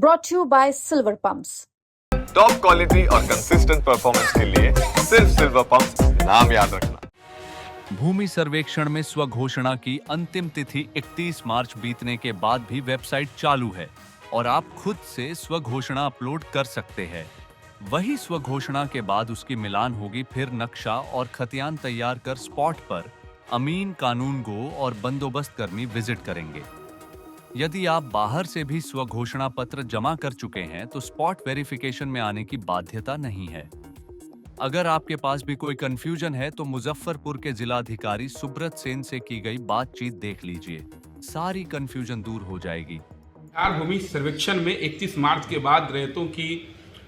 brought to you by Silver Pumps. Top quality और consistent performance के लिए सिर्फ सिल्वर पंप्स, नाम याद रखना। भूमि सर्वेक्षण में स्वघोषणा की अंतिम तिथि 31 मार्च बीतने के बाद भी वेबसाइट चालू है और आप खुद से स्वघोषणा अपलोड कर सकते हैं। वही स्वघोषणा के बाद उसकी मिलान होगी, फिर नक्शा और खतियान तैयार कर स्पॉट पर अमीन, कानून गो और बंदोबस्त कर्मी विजिट करेंगे। यदि आप बाहर से भी स्वघोषणा पत्र जमा कर चुके हैं तो स्पॉट वेरिफिकेशन में आने की बाध्यता नहीं है। अगर आपके पास भी कोई कंफ्यूजन है तो मुजफ्फरपुर के जिलाधिकारी सुब्रत सेन से की गई बातचीत देख लीजिए, सारी कंफ्यूजन दूर हो जाएगी। भूमि सर्वेक्षण में 31 मार्च के बाद रैयतों की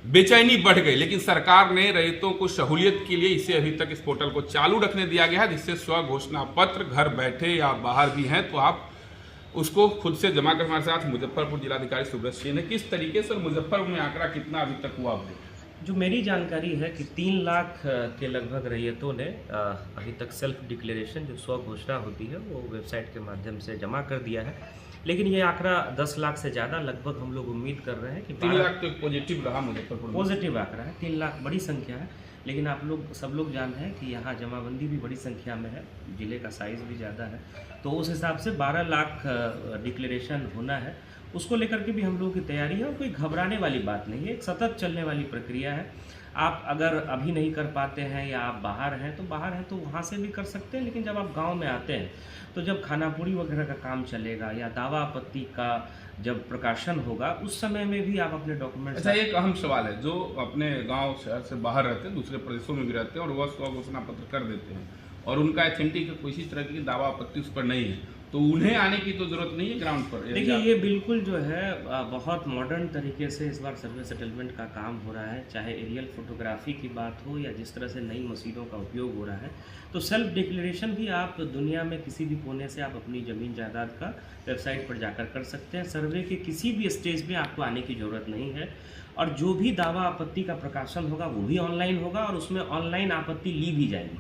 बेचैनी बढ़ गई, लेकिन सरकार ने रैयतों को सहूलियत के लिए इसे अभी तक इस पोर्टल को चालू रखने दिया गया है, जिससे स्वघोषणा पत्र घर बैठे या बाहर भी हैं तो आप उसको खुद से जमा कर। हमारे साथ मुजफ्फरपुर जिलाधिकारी सुब्रत सेन है। किस तरीके से मुजफ्फरपुर में आंकड़ा कितना अभी तक हुआ अपडेट? जो मेरी जानकारी है कि 3 लाख के लगभग रैयतों ने अभी तक सेल्फ डिक्लेरेशन जो स्व घोषणा होती है वो वेबसाइट के माध्यम से जमा कर दिया है, लेकिन ये आंकड़ा 10 लाख से ज़्यादा लगभग हम लोग उम्मीद कर रहे हैं कि 3 लाख तो पॉजिटिव रहा मुजफ्फरपुर में। पॉजिटिव आंकड़ा है, 3 लाख बड़ी संख्या है, लेकिन आप लोग सब लोग जानते हैं कि यहाँ जमाबंदी भी बड़ी संख्या में है, जिले का साइज़ भी ज़्यादा है, तो उस हिसाब से 12 लाख डिक्लेरेशन होना है। उसको लेकर के भी हम लोगों की तैयारी है और कोई घबराने वाली बात नहीं है, एक सतत चलने वाली प्रक्रिया है। आप अगर अभी नहीं कर पाते हैं या आप बाहर हैं तो वहाँ से भी कर सकते हैं, लेकिन जब आप गांव में आते हैं तो जब खानापुरी वगैरह का काम चलेगा या दावा आपत्ति का जब प्रकाशन होगा उस समय में भी आप अपने डॉक्यूमेंट। अच्छा, एक अहम सवाल है, जो अपने गांव शहर से बाहर रहते हैं, दूसरे प्रदेशों में भी रहते हैं और वह स्व घोषणा पत्र कर देते हैं और उनका एथेंटिक किसी तरह की दावा आपत्ति उस पर नहीं है, तो उन्हें आने की तो जरूरत नहीं है ग्राउंड पर। देखिए, ये बिल्कुल जो है बहुत मॉडर्न तरीके से इस बार सर्वे सेटलमेंट का काम हो रहा है, चाहे एरियल फोटोग्राफी की बात हो या जिस तरह से नई मशीनों का उपयोग हो रहा है। तो सेल्फ डिक्लेरेशन भी आप दुनिया में किसी भी कोने से आप अपनी ज़मीन जायदाद का वेबसाइट पर जाकर कर सकते हैं। सर्वे के किसी भी स्टेज में आपको आने की ज़रूरत नहीं है और जो भी दावा आपत्ति का प्रकाशन होगा वो भी ऑनलाइन होगा और उसमें ऑनलाइन आपत्ति ली भी जाएगी।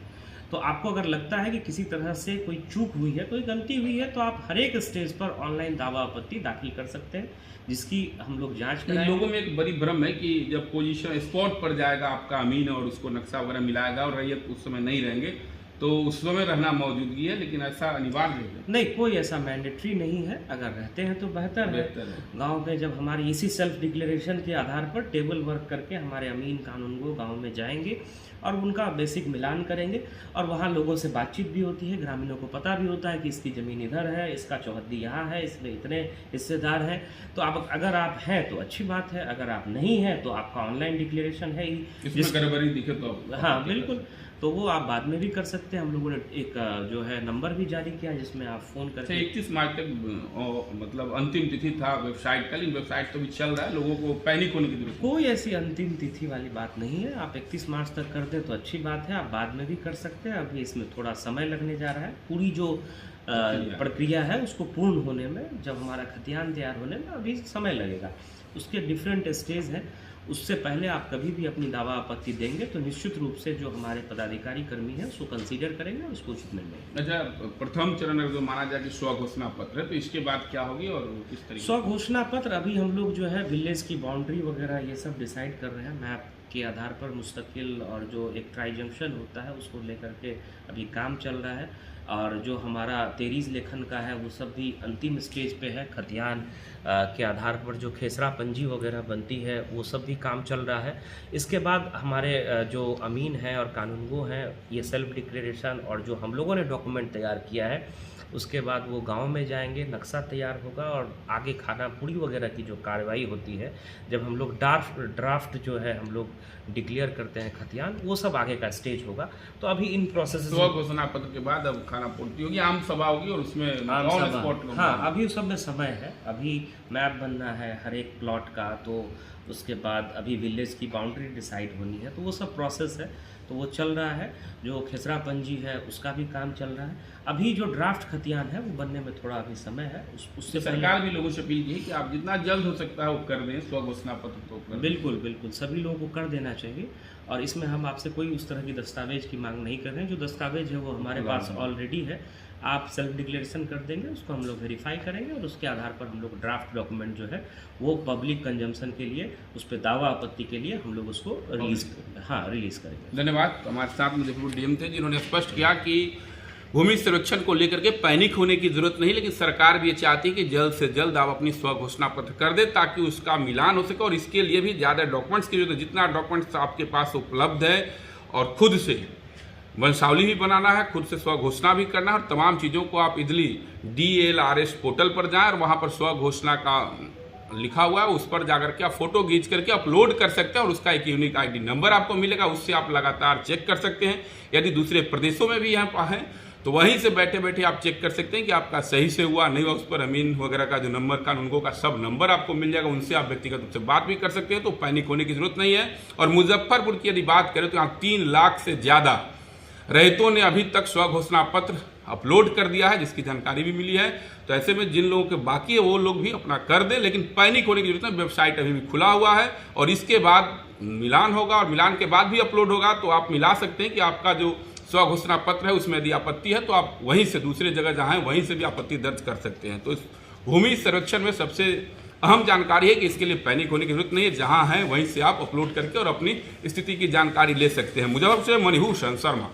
तो आपको अगर लगता है कि किसी तरह से कोई चूक हुई है, कोई गलती हुई है, तो आप हर एक स्टेज पर ऑनलाइन दावा आपत्ति दाखिल कर सकते हैं, जिसकी हम लोग जांच कराएंगे। लोगों में एक बड़ी भ्रम है कि जब पोजीशन स्पॉट पर जाएगा आपका अमीन और उसको नक्शा वगैरह मिलाएगा और रैयत उस समय नहीं रहेंगे तो उस समय रहना मौजूदगी है, लेकिन ऐसा अनिवार्य है नहीं, कोई ऐसा मैंडेटरी नहीं है। अगर रहते हैं तो बेहतर है। गांव में जब हमारी इसी सेल्फ डिक्लेरेशन के आधार पर टेबल वर्क करके हमारे अमीन, कानून गो गाँव में जाएंगे और उनका बेसिक मिलान करेंगे और वहाँ लोगों से बातचीत भी होती है, ग्रामीणों को पता भी होता है कि इसकी ज़मीन इधर है, इसका चौहद्दी यहाँ है, इसमें इतने हिस्सेदार हैं। तो आप अगर आप हैं तो अच्छी बात है, अगर आप नहीं हैं तो आपका ऑनलाइन डिक्लेरेशन है ही, इसमें गड़बड़ी दिखे तो हाँ बिल्कुल, तो वो आप बाद में भी कर सकते हैं। हम लोगों ने एक जो है नंबर भी जारी किया जिसमें आप फ़ोन करके। 31 मार्च तक मतलब अंतिम तिथि था वेबसाइट का, लेकिन वेबसाइट तो भी चल रहा है, लोगों को पैनिक होने की जरूरत कोई ऐसी अंतिम तिथि वाली बात नहीं है। आप 31 मार्च तक कर दें तो अच्छी बात है, आप बाद में भी कर सकते हैं। अभी इसमें थोड़ा समय लगने जा रहा है, पूरी जो प्रक्रिया है उसको पूर्ण होने में, जब हमारा खतियान तैयार होने में अभी समय लगेगा। उसके डिफरेंट स्टेज हैं, उससे पहले आप कभी भी अपनी दावा आपत्ति देंगे तो निश्चित रूप से जो हमारे पदाधिकारी कर्मी हैं उसको कंसीडर करेंगे और उसको उचित निर्णय। अच्छा, प्रथम चरण अगर जो माना जाए कि स्व घोषणा पत्र है तो इसके बाद क्या होगी और किस तरीके? स्व घोषणा पत्र अभी हम लोग जो है विलेज की बाउंड्री वगैरह ये सब डिसाइड कर रहे हैं, मैप के आधार पर मुस्तकिल, और जो एक ट्राई जंक्शन होता है उसको लेकर के अभी काम चल रहा है, और जो हमारा तेरीज लेखन का है वो सब भी अंतिम स्टेज पे है। खतियान के आधार पर जो खेसरा पंजी वगैरह बनती है वो सब भी काम चल रहा है। इसके बाद हमारे जो अमीन हैं और कानूनगो हैं, ये सेल्फ डिक्लेरेशन और जो हम लोगों ने डॉक्यूमेंट तैयार किया है उसके बाद वो गांव में जाएंगे, नक्शा तैयार होगा और आगे खानापुरी वगैरह की जो कार्रवाई होती है, जब हम लोग ड्राफ्ट जो है हम लोग डिक्लेयर करते हैं खतियान, वो सब आगे का स्टेज होगा। तो अभी इन प्रोसेस स्व घोषणा पत्र के बाद अब खानापूर्ति होगी, आम सभा होगी और उसमें ऑन स्पॉट। हाँ, अभी उस सब में समय है, अभी मैप बनना है हर एक प्लॉट का, तो उसके बाद अभी विलेज की बाउंड्री डिसाइड होनी है, तो वो सब प्रोसेस है, तो वो चल रहा है। जो खेसरा पंजी है उसका भी काम चल रहा है। अभी जो ड्राफ्ट खतियान है वो बनने में थोड़ा अभी समय है। उससे सरकार भी लोगों से अपील की है कि आप जितना जल्द हो सकता है वो कर दें, स्व घोषणा पत्र को कर। बिल्कुल बिल्कुल, सभी लोगों को कर देना चाहिए और इसमें हम आपसे कोई उस तरह की दस्तावेज की मांग नहीं कर रहे हैं। जो दस्तावेज है वो हमारे पास ऑलरेडी है, आप सेल्फ डिक्लेरेशन कर देंगे, उसको हम लोग वेरीफाई करेंगे और उसके आधार पर हम लोग ड्राफ्ट डॉक्यूमेंट जो है वो पब्लिक कंजम्पशन के लिए, उस पर दावा आपत्ति के लिए हम लोग उसको रिलीज़ करेंगे। धन्यवाद। हमारे साथ मुजफ्फरपुर डीएम थे जिन्होंने स्पष्ट किया कि भूमि सर्वेक्षण को लेकर के पैनिक होने की जरूरत नहीं, लेकिन सरकार भी ये चाहती है कि जल्द से जल्द आप अपनी स्व घोषणा पत्र कर दे ताकि उसका मिलान हो सके, और इसके लिए भी ज़्यादा डॉक्यूमेंट्स की जरूरत है। जितना डॉक्यूमेंट्स आपके पास उपलब्ध है और खुद से वंशावली भी बनाना है, खुद से स्व घोषणा भी करना है, और तमाम चीज़ों को आप इजली DLRS पोर्टल पर जाएं और वहाँ पर स्व घोषणा का लिखा हुआ है, उस पर जाकर के आप फोटो खींच करके अपलोड कर सकते हैं और उसका एक यूनिक ID नंबर आपको मिलेगा, उससे आप लगातार चेक कर सकते हैं। यदि दूसरे प्रदेशों में भी यहाँ हैं तो वहीं से बैठे बैठे आप चेक कर सकते हैं कि आपका सही से हुआ नहीं हुआ। उस पर अमीन वगैरह का जो नंबर का उनको का सब नंबर आपको मिल जाएगा, उनसे आप व्यक्तिगत रूप से बात भी कर सकते हैं, तो पैनिक होने की जरूरत नहीं है। और मुजफ्फरपुर की यदि बात करें तो यहाँ 3 लाख से ज़्यादा रैयतों ने अभी तक स्व घोषणा पत्र अपलोड कर दिया है, जिसकी जानकारी भी मिली है। तो ऐसे में जिन लोगों के बाकी है वो लोग भी अपना कर दें, लेकिन पैनिक होने की जरूरत नहीं। वेबसाइट अभी भी खुला हुआ है और इसके बाद मिलान होगा और मिलान के बाद भी अपलोड होगा, तो आप मिला सकते हैं कि आपका जो स्व घोषणा पत्र है उसमें यदि आपत्ति है तो आप वहीं से दूसरे जगह जहाँ है वहीं से भी आपत्ति दर्ज कर सकते हैं। तो इस भूमि सर्वेक्षण में सबसे अहम जानकारी है कि इसके लिए पैनिक होने की जरूरत नहीं है, जहाँ है वहीं से आप अपलोड करके और अपनी स्थिति की जानकारी ले सकते हैं। मुजफ्फरपुर से मणिभूषण शर्मा।